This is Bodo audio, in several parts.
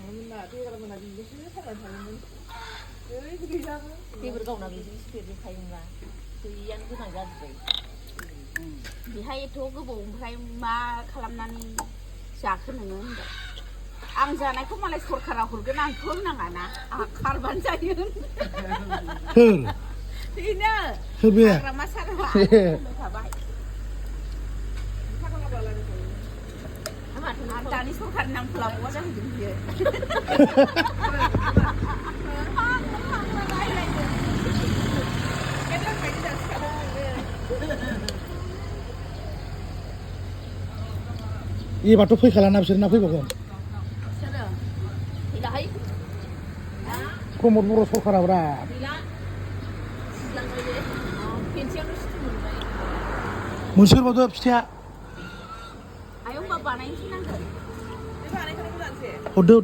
थाङोमोन ना दैग्रामोना बिजोंसो थांनानै थाङोमोन ओरै गैयाबो दैफोर गावना बिजोंसो देरजोबखायोमोनबा गैयियानो गोनां जाजोब्बाय बेहाय एथ' गोबावनिफ्राय मा खालामनानै जाखो नोङो होनबाय आं जानायखौ मालाय सरखारा हरगोन आंथ' होनाङाना आंहा खारबानो जायो बेनो हाग्रामा सारबा थाबाय आरो दानि सरखारनि नामखौ लाबावा जाहैदों बियो एबारथ' फैखालाना बिसोर ना फैबावगोन सोरो फैलाहाय प्रमद बर' सरखाराब्रा गैला सिगांबाय बे पेन्सियावनो सुथि मोनबाय मोनसे हरबावदो फिथाया आयौ होनबा बानायनोसै नांगोन बे बानायखानायखौ जानोसै हरदो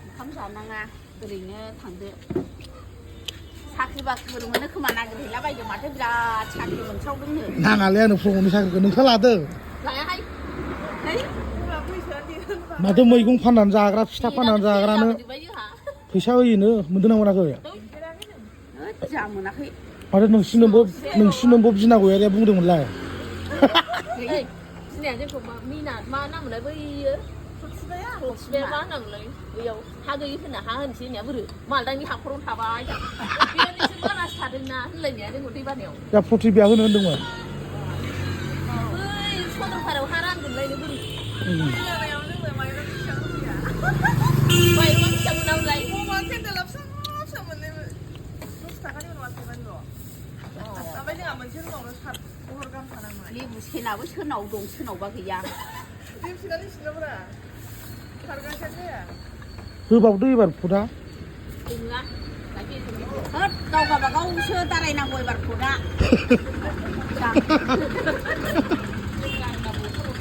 ओंखाम जानाङा ओरैनो थांदो साख्रि बाख्रिफोर मोनो खोमा नागिरहैलाबायदों माथो बिराद साख्रि मोनसावदोंनो नाङालै आंनो प्रमदनि साख्रिखौ नोंस्रा लादो लायाहाय नै माथो मैगं फाननानै जाग्रा फिथा फाननानै जाग्रानो फैसा होयोनो मोनदों ना मोनाखै जा मोनाखै माथो नोंसिनोबो बिनागौया बुंदोंमोनलाय बिनाया जोंखौ मिना मा नाममोनलाय बैयो सथिबाया मा होनामोनलाय बैयाव हा गैयि होना हा होनोसै होननाया बोरो मालदांनि हाखरावनो थाबाय बेयो नोंसोर बारासो थादोंना होनलायनाया जोंखौ दै बानायाव दा प्रतिबिया होनो होनदोंमोन बै सदरपारायाव हा रानदोंलायनो बोरै माइरंआ बेसेबां मोनामोनलाय अमा केन्देला फिसा मोननायमोन 10 थाखानि उनाव थाइबानिल' ओमफ्राय जोंहा मोनसे रुमावनो 7 हर गाहाम थानांबाय लेबु सेनाबो सोरनाव दं सोरनावबा गैया दिमसिनानै सिनोब्रा खारगासिनो जाया होबावदो एबार फुदा नङा होद गाव गावबागावसो दारायनांगौ एबार फुदा